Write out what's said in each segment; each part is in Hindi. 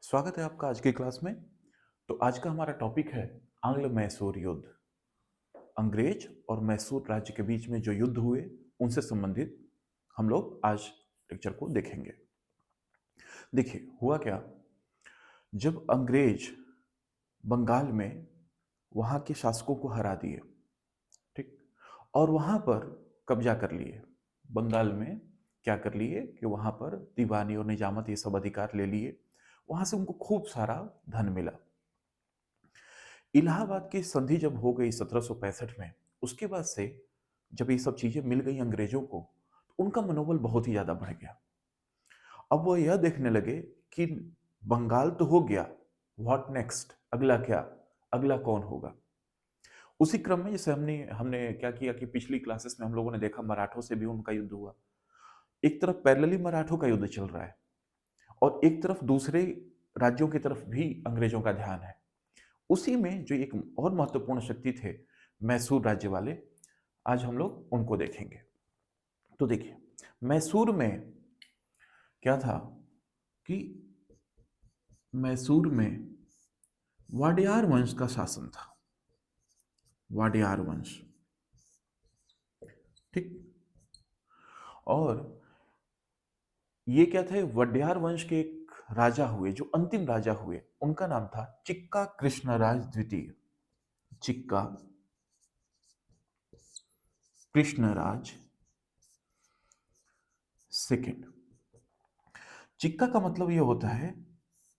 स्वागत है आपका आज की क्लास में। तो आज का हमारा टॉपिक है आंग्ल मैसूर युद्ध। अंग्रेज और मैसूर राज्य के बीच में जो युद्ध हुए उनसे संबंधित हम लोग आज लेक्चर को देखेंगे। देखिए हुआ क्या, जब अंग्रेज बंगाल में वहाँ के शासकों को हरा दिए, ठीक, और वहाँ पर कब्जा कर लिए। बंगाल में क्या कर लिए कि वहाँ पर दीवानी और निजामत ये सब अधिकार ले लिए। वहाँ से उनको खूब सारा धन मिला। इलाहाबाद की संधि जब हो गई 1765 में, उसके बाद से जब ये सब चीजें मिल गई अंग्रेजों को, तो उनका मनोबल बहुत ही ज्यादा बढ़ गया। अब वो यह देखने लगे कि बंगाल तो हो गया, व्हाट नेक्स्ट, अगला क्या, अगला कौन होगा। उसी क्रम में जैसे हमने हमने क्या किया कि पिछली क्लासेस में हम लोगों ने देखा मराठों से भी उनका युद्ध हुआ। एक तरफ पैरेलली मराठों का युद्ध चल रहा है और एक तरफ दूसरे राज्यों की तरफ भी अंग्रेजों का ध्यान है। उसी में जो एक और महत्वपूर्ण शक्ति थे मैसूर राज्य वाले, आज हम लोग उनको देखेंगे। तो देखिए मैसूर में क्या था कि मैसूर में वाडियार वंश का शासन था। वाडियार वंश, ठीक। और ये क्या थे, वडियार वंश के एक राजा हुए, जो अंतिम राजा हुए, उनका नाम था चिक्का कृष्णराज द्वितीय। चिक्का कृष्णराज सेकेंड। चिक्का का मतलब ये होता है,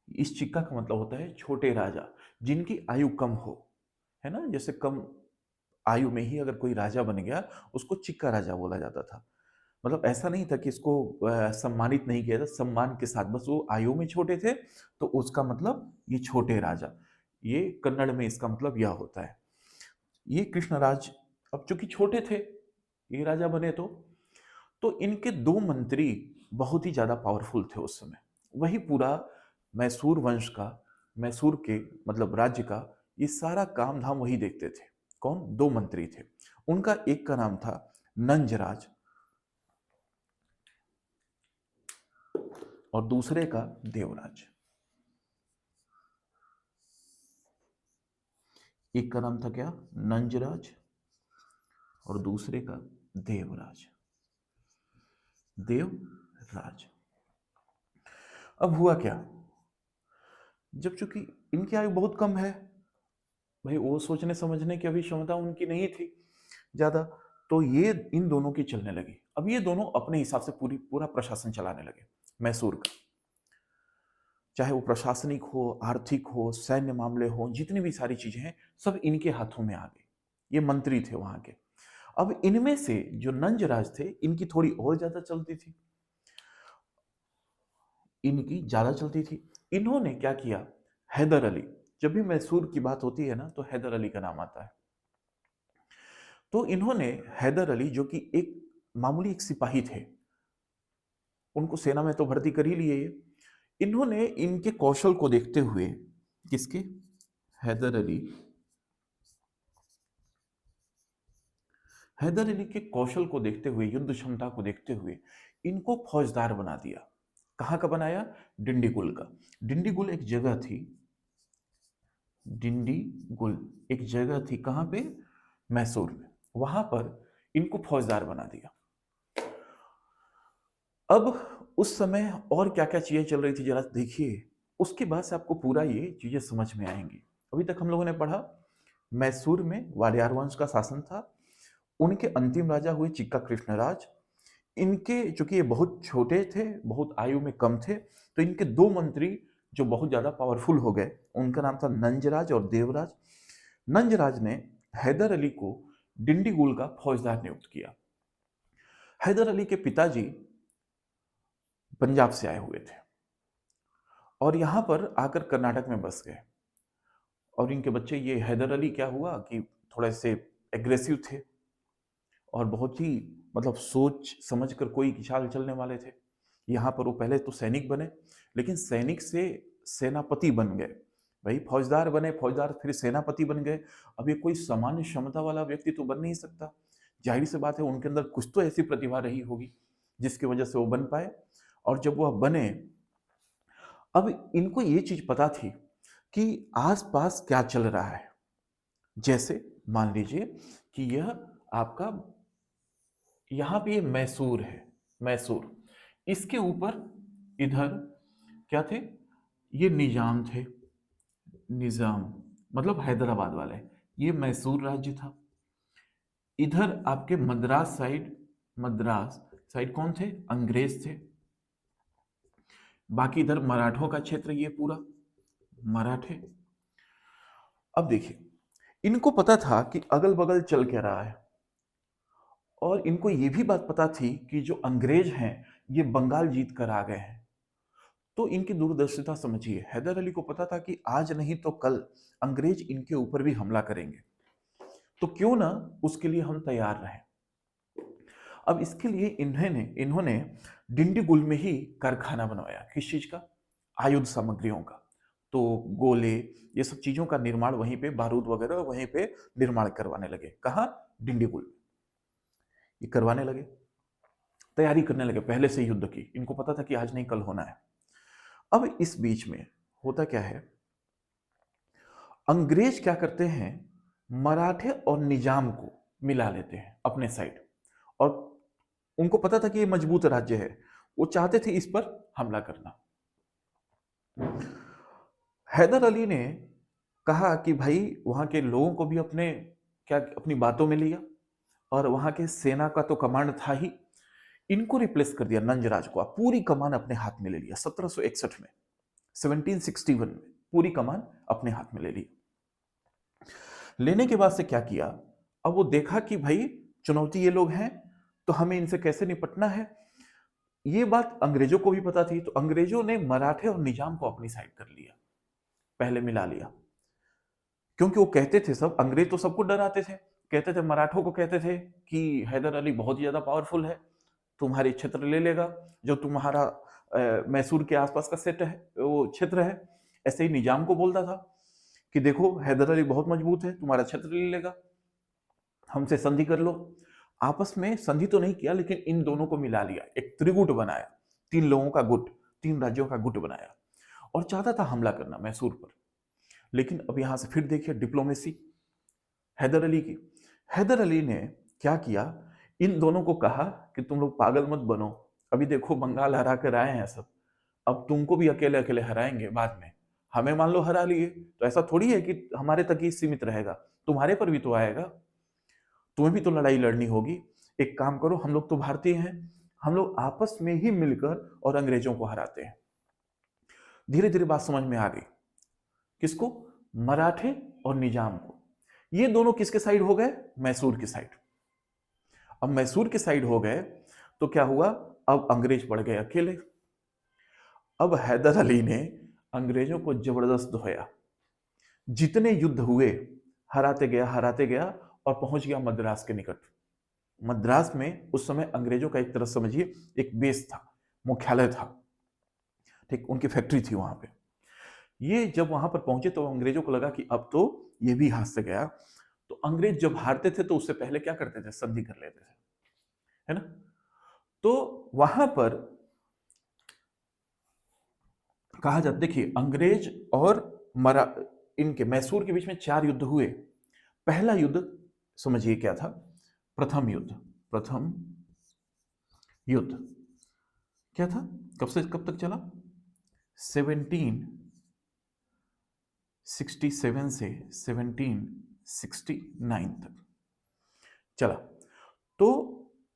इस चिक्का का मतलब होता है छोटे राजा, जिनकी आयु कम हो, है ना। जैसे कम आयु में ही अगर कोई राजा बन गया, उसको चिक्का राजा बोला जाता था। मतलब ऐसा नहीं था कि इसको सम्मानित नहीं किया था, सम्मान के साथ, बस वो आयु में छोटे थे तो उसका मतलब ये छोटे राजा। ये कन्नड़ में इसका मतलब यह होता है। ये कृष्णराज अब चूंकि छोटे थे, ये राजा बने तो इनके दो मंत्री बहुत ही ज्यादा पावरफुल थे उस समय। वही पूरा मैसूर वंश का, मैसूर के मतलब राज्य का ये सारा काम धाम वही देखते थे। कौन? दो मंत्री थे। उनका एक का नाम था नंजराज और दूसरे का देवराज। एक का नाम था क्या? नंजराज और दूसरे का देवराज। देवराज। अब हुआ क्या, जब चूंकि इनकी आयु बहुत कम है, भाई वो सोचने समझने की अभी क्षमता उनकी नहीं थी ज्यादा, तो ये इन दोनों की चलने लगी। अब ये दोनों अपने हिसाब से पूरा प्रशासन चलाने लगे मैसूर का। चाहे वो प्रशासनिक हो, आर्थिक हो, सैन्य मामले हो, जितनी भी सारी चीजें हैं सब इनके हाथों में आ गई। ये मंत्री थे वहां के। अब इनमें से जो नंजराज थे, इनकी थोड़ी और ज्यादा चलती थी, इनकी ज्यादा चलती थी। इन्होंने क्या किया, हैदर अली, जब भी मैसूर की बात होती है ना तो हैदर अली का नाम आता है। तो इन्होंने हैदर अली, जो कि एक मामूली एक सिपाही थे, उनको सेना में तो भर्ती कर ही लिए ये, इन्होंने इनके कौशल को देखते हुए, किसके? हैदर अली। हैदर अली के कौशल को देखते हुए, युद्ध क्षमता को देखते हुए इनको फौजदार बना दिया। कहाँ का बनाया? डिंडीगुल का। डिंडीगुल एक जगह थी, डिंडीगुल एक जगह थी, कहाँ पे? मैसूर में। वहां पर इनको फौजदार बना दिया। अब उस समय और क्या क्या चीजें चल रही थी जरा देखिए, उसके बाद से आपको पूरा ये चीजें समझ में आएंगी। अभी तक हम लोगों ने पढ़ा मैसूर में वाडियार वंश का शासन था, उनके अंतिम राजा हुए चिक्का कृष्णराज। इनके चूंकि ये बहुत छोटे थे, बहुत आयु में कम थे, तो इनके दो मंत्री जो बहुत ज्यादा पावरफुल हो गए, उनका नाम था नंजराज और देवराज। नंजराज ने हैदर अली को डिंडीगुल का फौजदार नियुक्त किया। हैदर अली के पिताजी पंजाब से आए हुए थे और यहां पर आकर कर्नाटक में बस गए। और इनके बच्चे, ये हैदर अली क्या हुआ कि थोड़े से एग्रेसिव थे और बहुत ही मतलब सोच समझ कर कोई चाल चलने वाले थे। यहाँ पर वो पहले तो सैनिक बने, लेकिन सैनिक से सेनापति बन गए। भाई फौजदार बने, फौजदार फिर सेनापति बन गए। अब ये कोई सामान्य क्षमता वाला व्यक्ति तो बन नहीं सकता। जाहिर सी बात है उनके अंदर कुछ तो ऐसी प्रतिभा रही होगी जिसकी वजह से वो बन पाए। और जब वह बने, अब इनको ये चीज पता थी कि आसपास क्या चल रहा है। जैसे मान लीजिए कि यह आपका यहाँ पे ये मैसूर है, मैसूर, इसके ऊपर इधर क्या थे, ये निजाम थे, निजाम मतलब हैदराबाद वाले, ये मैसूर राज्य था। इधर आपके मद्रास साइड, मद्रास साइड कौन थे, अंग्रेज थे। बाकी इधर मराठों का क्षेत्र ये पूरा मराठे। अब देखिए, इनको पता था कि अगल बगल चल क्या रहा है, और इनको ये भी बात पता थी कि जो अंग्रेज हैं ये बंगाल जीत कर आ गए हैं। तो इनकी दूरदर्शिता समझिए, हैदर अली को पता था कि आज नहीं तो कल अंग्रेज इनके ऊपर भी हमला करेंगे, तो क्यों ना उसके लिए हम तैयार रहें। अब इसके लिए इन्होंने इन्होंने डिंडीगुल में ही कारखाना बनवाया, किस चीज का, आयुध सामग्रियों का। तो गोले, ये सब चीजों का निर्माण वहीं पे, बारूद वगैरह वहीं पे निर्माण करवाने लगे। कहाँ, डिंडीगुल, ये करवाने लगे, तैयारी करने लगे पहले से युद्ध की। इनको पता था कि आज नहीं कल होना है। अब इस बीच में होता क्या है, अंग्रेज क्या करते हैं, मराठे और निजाम को मिला लेते हैं अपने साइड, और उनको पता था कि ये मजबूत राज्य है, वो चाहते थे इस पर हमला करना। हैदर अली ने कहा कि भाई वहां के लोगों को भी अपने क्या अपनी बातों में लिया, और वहां के सेना का तो कमांड था ही, इनको रिप्लेस कर दिया, नंजराज को पूरी कमान अपने हाथ में ले लिया 1761 में, 1761 में पूरी कमान अपने हाथ में ले ली। लेने के बाद से क्या किया, अब वो देखा कि भाई चुनौती ये लोग हैं, तो हमें इनसे कैसे निपटना है। ये बात अंग्रेजों को भी पता थी, तो अंग्रेजों ने मराठे और निजाम को अपनी साइड कर लिया, पहले मिला लिया। क्योंकि वो कहते थे, सब अंग्रेज तो सबको डराते थे, कहते थे, मराठों को कहते थे कि हैदर अली बहुत ही ज्यादा पावरफुल है, तुम्हारे क्षेत्र ले लेगा, जो तुम्हारा मैसूर के आसपास का सेट है, वो क्षेत्र है। ऐसे ही निजाम को बोलता था कि देखो हैदर अली बहुत मजबूत है, तुम्हारा क्षेत्र ले लेगा, हमसे संधि कर लो। आपस में संधि तो नहीं किया, लेकिन इन दोनों को मिला लिया, एक त्रिगुट बनाया, 3 लोगों का गुट, 3 राज्यों का गुट बनाया, और चाहता था हमला करना मैसूर पर। लेकिन अब यहां से फिर देखिए डिप्लोमेसी हैदर अली की। हैदर अली ने क्या किया, इन दोनों को कहा कि तुम लोग पागल मत बनो, अभी देखो बंगाल हरा कर आए हैं सब, अब तुमको भी अकेले अकेले हराएंगे बाद में। हमें मान लो हरा लिए तो ऐसा थोड़ी है कि हमारे तक ही सीमित रहेगा, तुम्हारे पर भी तो आएगा, तुम्हें भी तो लड़ाई लड़नी होगी। एक काम करो, हम लोग तो भारतीय हैं, हम लोग आपस में ही मिलकर और अंग्रेजों को हराते हैं। धीरे धीरे बात समझ में आ गई, किसको, मराठे और निजाम को। ये दोनों किसके साइड हो गए, मैसूर की साइड। अब मैसूर की साइड हो गए तो क्या हुआ, अब अंग्रेज पड़ गए अकेले। अब हैदर अली ने अंग्रेजों को जबरदस्त धोया, जितने युद्ध हुए हराते गया और पहुंच गया मद्रास के निकट। मद्रास में उस समय अंग्रेजों का एक तरह समझिए एक बेस था, मुख्यालय था, ठीक, उनकी फैक्ट्री थी वहां पे। ये जब वहां पर पहुंचे तो अंग्रेजों को लगा कि अब तो ये भी हाथ से गया। तो अंग्रेज जब हारते थे तो उससे पहले क्या करते थे, संधि कर लेते थे, है ना। तो वहां पर कहा जाता, देखिए अंग्रेज और मरा इनके मैसूर के बीच में 4 युद्ध हुए। पहला युद्ध समझिए क्या था, प्रथम युद्ध, प्रथम युद्ध क्या था, कब से कब तक चला, 1767 से 1769 तक चला। तो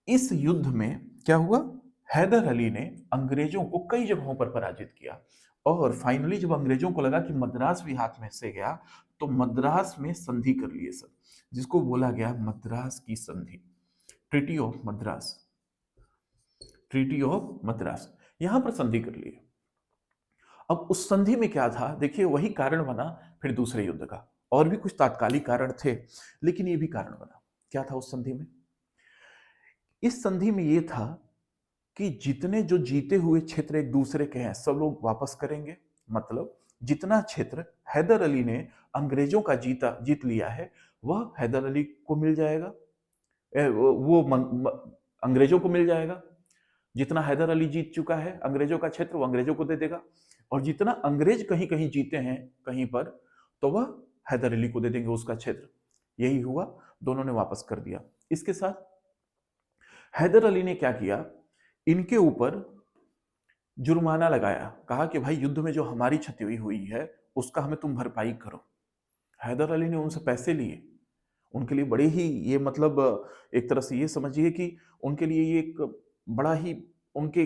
इस युद्ध में क्या हुआ, हैदर अली ने अंग्रेजों को कई जगहों पर पराजित किया, और फाइनली जब अंग्रेजों को लगा कि मद्रास भी हाथ में से गया, तो मद्रास में संधि कर लिए सब, जिसको बोला गया मद्रास की संधि, treaty of Madras, treaty of Madras, यहां पर संधि कर लिए। अब उस संधि में क्या था, देखिए वही कारण बना फिर दूसरे युद्ध का, और भी कुछ तात्कालिक कारण थे, लेकिन ये भी कारण बना। क्या था उस संधि में, इस संधि में ये था कि जितने जो जीते हुए क्षेत्र एक दूसरे के हैं सब लोग वापस करेंगे। मतलब जितना क्षेत्र हैदर अली ने अंग्रेजों का जीत लिया है वह हैदर अली को मिल जाएगा, अंग्रेजों को मिल जाएगा। जितना हैदर अली जीत चुका है अंग्रेजों का क्षेत्र वो अंग्रेजों को दे देगा, और जितना अंग्रेज कहीं कहीं जीते हैं कहीं पर, तो वह हैदर अली को दे देंगे उसका क्षेत्र। यही हुआ, दोनों ने वापस कर दिया। इसके साथ हैदर अली ने क्या किया, इनके ऊपर जुर्माना लगाया, कहा कि भाई युद्ध में जो हमारी क्षति हुई है उसका हमें तुम भरपाई करो। हैदर अली ने उनसे पैसे लिए। उनके लिए बड़े ही ये मतलब एक तरह से ये समझिए कि उनके लिए ये एक बड़ा ही उनके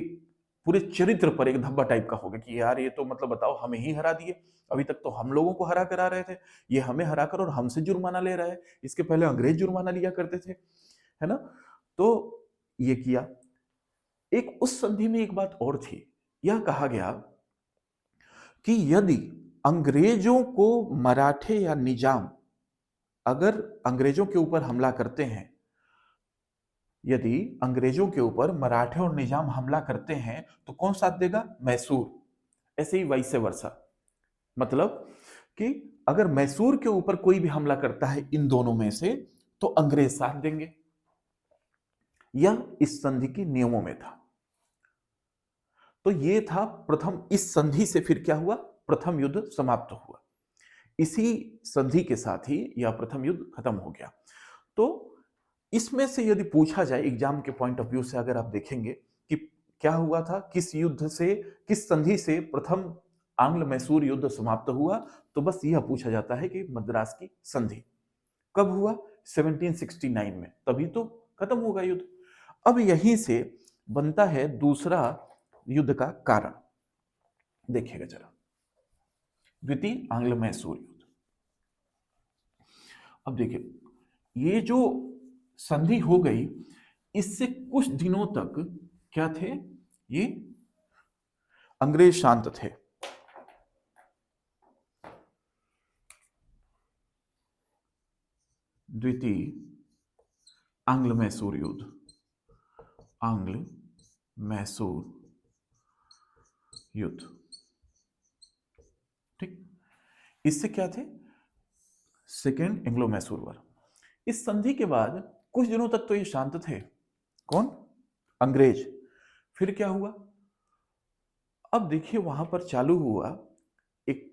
पूरे चरित्र पर एक धब्बा टाइप का होगा कि यार ये तो मतलब बताओ हमें ही हरा दिए, अभी तक तो हम लोगों को हरा कर आ रहे थे, ये हमें हराकर और हमसे जुर्माना ले रहा है, इसके पहले अंग्रेज जुर्माना लिया करते थे, है ना। तो ये किया। एक उस संधि में एक बात और थी, यह कहा गया कि यदि अंग्रेजों को मराठे या निजाम अगर अंग्रेजों के ऊपर हमला करते हैं, यदि अंग्रेजों के ऊपर मराठे और निजाम हमला करते हैं तो कौन साथ देगा, मैसूर। ऐसे ही वैसे वर्षा, मतलब कि अगर मैसूर के ऊपर कोई भी हमला करता है इन दोनों में से तो अंग्रेज साथ देंगे। यह इस संधि के नियमों में था। तो यह था प्रथम, इस संधि से फिर क्या हुआ, प्रथम युद्ध समाप्त हुआ। इसी संधि के साथ ही यह प्रथम युद्ध खत्म हो गया। तो इसमें से यदि पूछा जाए एग्जाम के पॉइंट ऑफ व्यू से, अगर आप देखेंगे कि क्या हुआ था, किस युद्ध से, किस संधि से प्रथम आंग्ल मैसूर युद्ध समाप्त हुआ, तो बस यह पूछा जाता है कि मद्रास की संधि कब हुआ, 1769 में, तभी तो खत्म होगा युद्ध। अब यहीं से बनता है दूसरा युद्ध का कारण। देखिएगा जरा, द्वितीय आंग्ल मैसूर युद्ध। अब देखिए, ये जो संधि हो गई, इससे कुछ दिनों तक क्या थे, ये अंग्रेज शांत थे। द्वितीय आंग्ल मैसूर युद्ध, आंग्ल मैसूर युद्ध, ठीक। इससे क्या थे, सेकेंड एंग्लो मैसूर वॉर। इस संधि के बाद कुछ दिनों तक तो ये शांत थे, कौन, अंग्रेज। फिर क्या हुआ, अब देखिए वहां पर चालू हुआ एक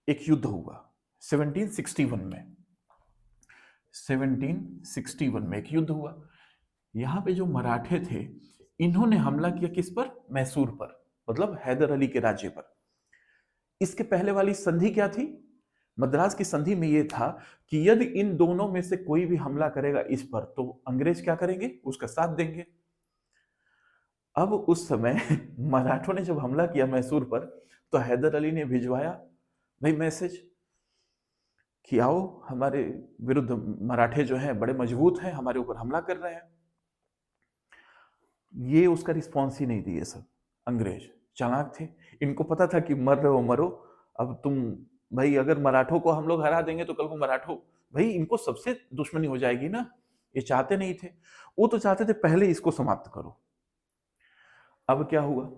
एक युद्ध हुआ 1761 में। 1761 में एक युद्ध हुआ। यहां पे जो मराठे थे, इन्होंने हमला किया किस पर, मैसूर पर, मतलब हैदर अली के राज्य पर। इसके पहले वाली संधि क्या थी, मद्रास की संधि में यह था कि यदि इन दोनों में से कोई भी हमला करेगा इस पर, तो अंग्रेज क्या करेंगे, उसका साथ देंगे। अब उस समय मराठों ने जब हमला किया मैसूर पर, तो हैदर अली ने भिजवाया भाई मैसेज कि आओ, हमारे विरुद्ध मराठे जो हैं बड़े मजबूत हैं, हमारे ऊपर हमला कर रहे हैं। ये उसका रिस्पॉन्स ही नहीं दिए सब। अंग्रेज चालाक थे, इनको पता था कि मर रहे हो मरो, अब तुम भाई अगर मराठों को हम लोग हरा देंगे तो कल को मराठों, भाई इनको सबसे दुश्मनी हो जाएगी ना। ये चाहते नहीं थे, वो तो चाहते थे पहले इसको समाप्त करो। अब क्या हुआ,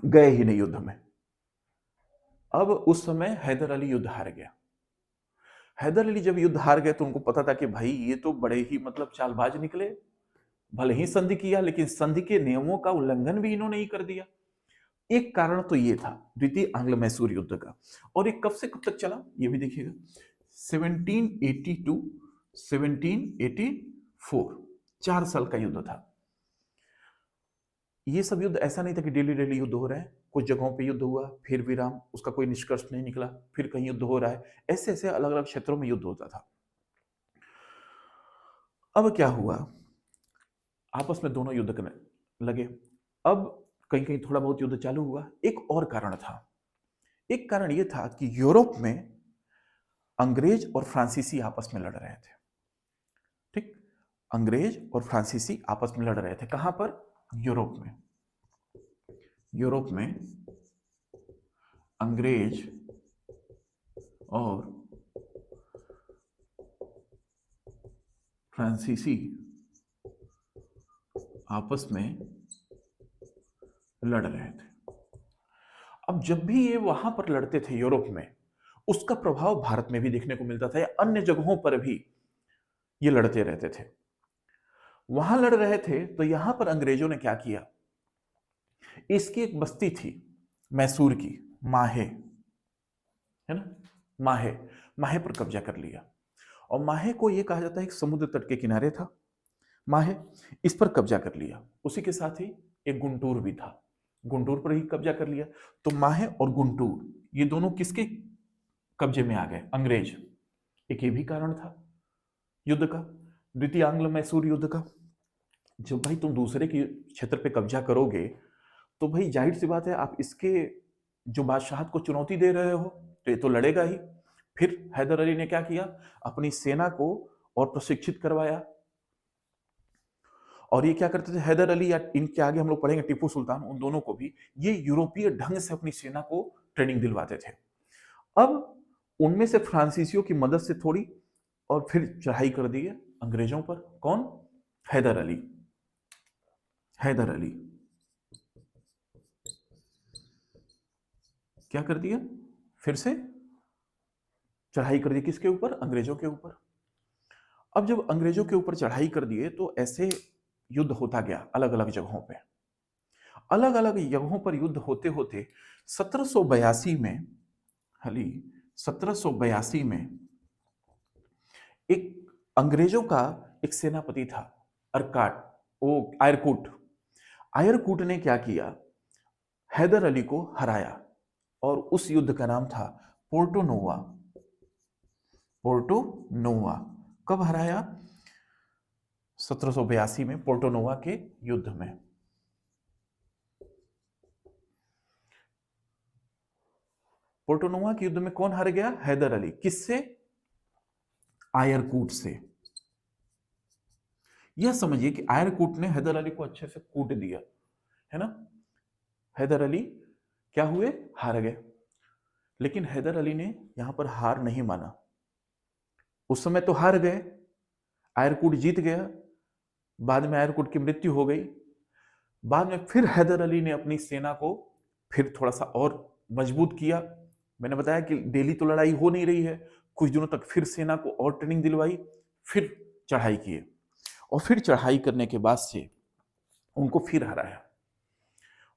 गए ही नहीं युद्ध में। अब उस समय हैदर अली युद्ध हार गया। हैदर अली जब युद्ध हार गए तो उनको पता था कि भाई ये तो बड़े ही मतलब चालबाज निकले, भले ही संधि किया लेकिन संधि के नियमों का उल्लंघन भी इन्होंने ही कर दिया। एक कारण तो ये था द्वितीय आंग्ल मैसूर युद्ध का। और ये कब से कब तक चला, ये भी देखिएगा, 1782 1784, 4 साल का युद्ध था। ये सब युद्ध ऐसा नहीं था कि डेली डेली युद्ध हो रहा है, कुछ जगहों पे युद्ध हुआ, फिर विराम, उसका कोई निष्कर्ष नहीं निकला, फिर कहीं युद्ध हो रहा है, ऐसे ऐसे अलग अलग क्षेत्रों में युद्ध होता था। अब क्या हुआ, आपस में दोनों युद्ध करने लगे। अब कहीं कहीं थोड़ा बहुत युद्ध चालू हुआ। एक और कारण था, एक कारण यह था कि यूरोप में अंग्रेज और फ्रांसीसी आपस में लड़ रहे थे, ठीक। अंग्रेज और फ्रांसीसी आपस में लड़ रहे थे, कहां पर, यूरोप में। यूरोप में अंग्रेज और फ्रांसीसी आपस में लड़ रहे थे। अब जब भी ये वहां पर लड़ते थे यूरोप में, उसका प्रभाव भारत में भी देखने को मिलता था, या अन्य जगहों पर भी ये लड़ते रहते थे। वहां लड़ रहे थे तो यहां पर अंग्रेजों ने क्या किया, इसकी एक बस्ती थी मैसूर की, माहे, है ना, माहे, माहे पर कब्जा कर लिया। और माहे को यह कहा जाता है एक समुद्र तट के किनारे था माहे, इस पर कब्जा कर लिया। उसी के साथ ही एक गुंटूर भी था, गुंटूर पर ही कब्जा कर लिया। तो माहे और गुंटूर ये दोनों किसके कब्जे में आ गए? अंग्रेज। एक ये भी कारण था युद्ध का, द्वितीय आंग्ल मैसूर युद्ध का। जब भाई तुम दूसरे के क्षेत्र पे कब्जा करोगे तो भाई जाहिर सी बात है आप इसके जो बादशाहत को चुनौती दे रहे हो, तो ये तो लड़ेगा ही। फिर हैदर अली ने क्या किया? अपनी सेना को और प्रशिक्षित करवाया। और ये क्या करते थे हैदर अली, या इनके आगे हम लोग पढ़ेंगे टीपू सुल्तान, उन दोनों को भी ये यूरोपीय ढंग से अपनी सेना को ट्रेनिंग दिलवाते थे। अब उनमें से फ्रांसीसियों की मदद से थोड़ी और फिर चढ़ाई कर दी है अंग्रेजों पर। कौन? हैदर अली। हैदर अली क्या कर दिया? फिर से चढ़ाई कर दी। किसके ऊपर? अंग्रेजों के ऊपर। अब जब अंग्रेजों के ऊपर चढ़ाई कर दिए तो ऐसे युद्ध होता गया अलग अलग जगहों पे। अलग अलग जगहों पर युद्ध होते होते 1782 में, हली 1782 में एक अंग्रेजों का एक सेनापति था, अरकाट, वो आयरकूट। आयरकूट ने क्या किया? हैदर अली को हराया और उस युद्ध का नाम था पोर्टो नोवा। पोर्टो नोवा कब हराया? 1782 में पोर्टो नोवा के युद्ध में। पोर्टो नोवा के युद्ध में कौन हार गया? हैदर अली। किससे? आयरकूट से। यह समझिए कि आयरकूट ने हैदर अली को अच्छे से कूट दिया, है ना। हैदर अली क्या हुए? हार गए। लेकिन हैदर अली ने यहां पर हार नहीं माना। उस समय तो हार गए, आयरकूट जीत गया, बाद में आयरकूट की मृत्यु हो गई। बाद में फिर हैदर अली ने अपनी सेना को फिर थोड़ा सा और मजबूत किया। मैंने बताया कि डेली तो लड़ाई हो नहीं रही है, कुछ दिनों तक फिर सेना को और ट्रेनिंग दिलवाई, फिर चढ़ाई किए। और फिर चढ़ाई करने के बाद से उनको फिर हराया।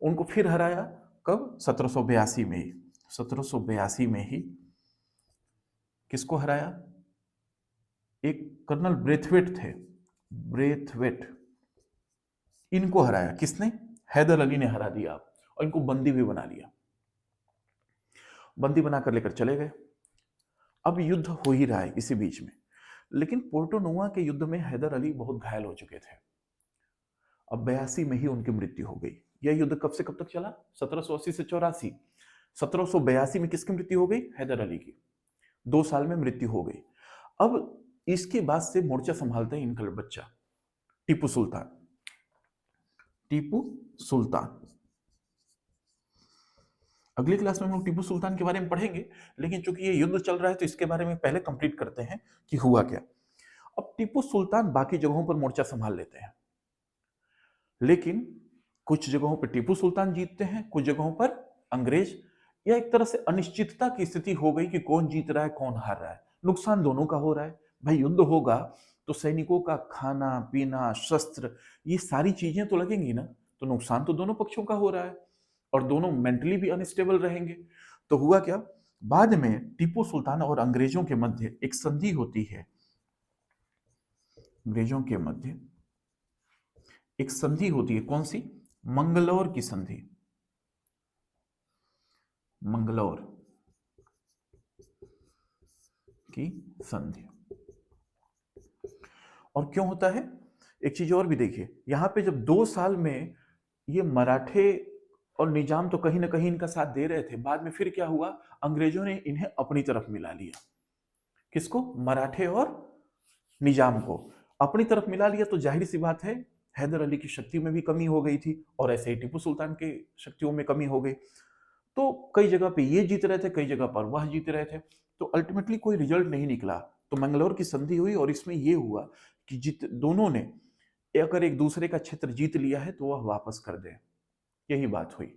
उनको फिर हराया कब? 1782 में ही। 1782 में ही किसको हराया? एक कर्नल ब्रेथवेट थे, ब्रेथवेट, इनको हराया। किसने? हैदर अली ने हरा दिया और इनको बंदी भी बना लिया। बंदी बनाकर लेकर चले गए। अब युद्ध हो ही रहा है इसी बीच में। लेकिन पोर्टो नोवा के युद्ध में हैदर अली बहुत घायल हो चुके थे। अब 82 में ही उनकी मृत्यु हो गई। यह युद्ध कब से कब तक चला? 1780 से 84। 1782 में किसकी मृत्यु हो गई? हैदर अली की। 2 साल में मृत्यु हो गई। अब इसके बाद से मोर्चा संभालते हैं इनका बच्चा टीपू सुल्तान। टीपू सुल्तान। अगली क्लास में हम लोग टीपू सुल्तान के बारे में पढ़ेंगे, लेकिन चूंकि ये युद्ध चल रहा है तो इसके बारे में पहले कंप्लीट करते हैं कि हुआ क्या। अब टीपू सुल्तान बाकी जगहों पर मोर्चा संभाल लेते हैं, लेकिन कुछ जगहों पर टीपू सुल्तान जीतते हैं, कुछ जगहों पर अंग्रेज। या एक तरह से अनिश्चितता की स्थिति हो गई कि कौन जीत रहा है कौन हार रहा है। नुकसान दोनों का हो रहा है। भाई युद्ध होगा तो सैनिकों का खाना पीना, शस्त्र, ये सारी चीजें तो लगेंगी ना, तो नुकसान तो दोनों पक्षों का हो रहा है और दोनों मेंटली भी अनस्टेबल रहेंगे। तो हुआ क्या? बाद में टीपू सुल्तान और अंग्रेजों के मध्य एक संधि होती है। अंग्रेजों के मध्य एक संधि होती है। कौन सी? मंगलौर की संधि। मंगलौर की संधि। और क्यों होता है? एक चीज और भी देखिए, यहां पे जब 2 साल में ये मराठे और निजाम तो कहीं ना कहीं इनका साथ दे रहे थे, बाद में फिर क्या हुआ? अंग्रेजों ने इन्हें अपनी तरफ मिला लिया। किसको? मराठे और निजाम को अपनी तरफ मिला लिया। तो जाहिर सी बात है हैदर अली की शक्ति में भी कमी हो गई थी और ऐसे ही टीपू सुल्तान के शक्तियों में कमी हो गई। तो कई जगह पे ये जीत रहे थे, कई जगह पर वह जीत रहे थे, तो अल्टीमेटली कोई रिजल्ट नहीं निकला। तो मंगलौर की संधि हुई और इसमें यह हुआ कि जित दोनों ने अगर एक दूसरे का क्षेत्र जीत लिया है तो वह वापस कर दे। यही बात हुई,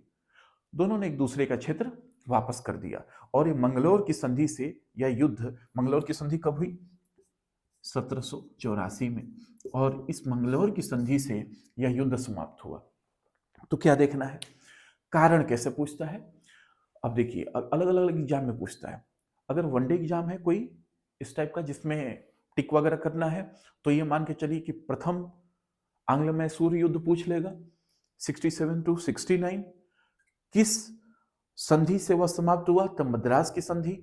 दोनों ने एक दूसरे का क्षेत्र वापस कर दिया। और ये मंगलौर की संधि से यह युद्ध, मंगलौर की संधि कब हुई? 1784 में। और इस मंगलौर की संधि से यह युद्ध समाप्त हुआ। तो क्या देखना है? कारण कैसे पूछता है? अब देखिए अलग अलग एग्जाम में पूछता है। अगर वनडे एग्जाम है कोई इस टाइप का जिसमें टिक वगैरह करना है, तो ये मान के चलिए कि प्रथम आंग्ल मैसूर युद्ध पूछ लेगा 67 टू 69। किस संधि से वह समाप्त हुआ? तब मद्रास की संधि।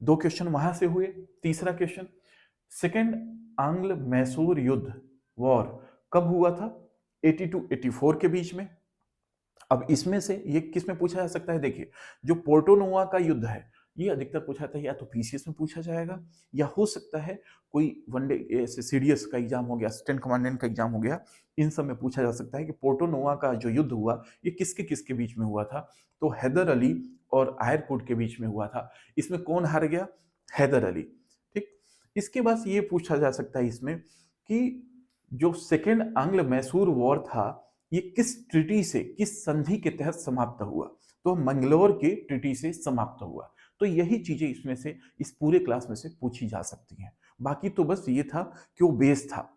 दो क्वेश्चन वहां से हुए। तीसरा क्वेश्चन, सेकेंड आंग्ल मैसूर युद्ध वॉर कब हुआ था? 80 टू 84 के बीच में। अब इसमें से ये किस में पूछा जा सकता है? देखिए, जो पोर्टो नोवा का युद्ध है, ये अधिकतर पूछा जाता है, या तो पीसीएस में पूछा जाएगा, या हो सकता है कोई वनडे ऐसे सीडीएस का एग्जाम हो गया, असिस्टेंट कमांडेंट का एग्जाम हो गया, इन सब में पूछा जा सकता है कि पोर्टो नोवा का जो युद्ध हुआ ये किसके किसके बीच में हुआ था? तो हैदर अली और आयरकुट के बीच में हुआ था। इसमें कौन हार गया? हैदर अली। ठीक। इसके बाद ये पूछा जा सकता है इसमें कि जो सेकेंड आंग्ल मैसूर वॉर था ये किस ट्रिटी से, किस संधि के तहत समाप्त हुआ? तो मंगलोर के ट्रिटी से समाप्त हुआ। तो यही चीजें इसमें से इस पूरे क्लास में से पूछी जा सकती हैं। बाकी तो बस ये था कि वो बेस था,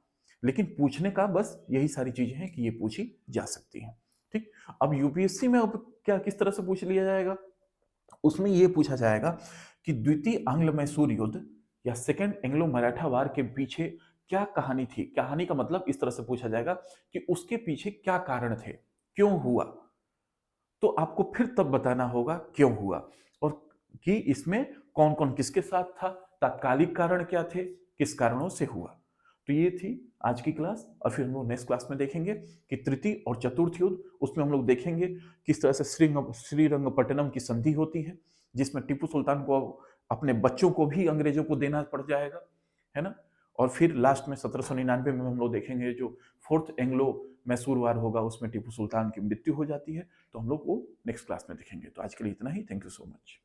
लेकिन पूछने का बस यही सारी चीजें हैं कि ये पूछी जा सकती हैं। ठीक। अब यूपीएससी में अब क्या किस तरह से पूछ लिया जाएगा? उसमें यह पूछा जाएगा कि द्वितीय आंग्ल मैसूर युद्ध या सेकेंड एंग्लो मराठा वार के पीछे क्या कहानी थी? कहानी का मतलब इस तरह से पूछा जाएगा कि उसके पीछे क्या कारण थे, क्यों हुआ? तो आपको फिर तब बताना होगा क्यों हुआ, और कि इसमें कौन कौन किसके साथ था, तात्कालिक कारण क्या थे, किस कारणों से हुआ। तो ये थी आज की क्लास, और फिर हम लोग नेक्स्ट क्लास में देखेंगे कि तृतीय और चतुर्थ युद्ध, उसमें हम लोग देखेंगे किस तरह से श्रीरंगपट्टनम की संधि होती है, जिसमें टीपू सुल्तान को अपने बच्चों को भी अंग्रेजों को देना पड़ जाएगा, है ना। और फिर लास्ट में 1799 में हम लोग देखेंगे जो फोर्थ एंग्लो मैसूर वार होगा, उसमें टीपू सुल्तान की मृत्यु हो जाती है। तो हम लोग वो नेक्स्ट क्लास में देखेंगे। तो आज के लिए इतना ही। Thank you so much.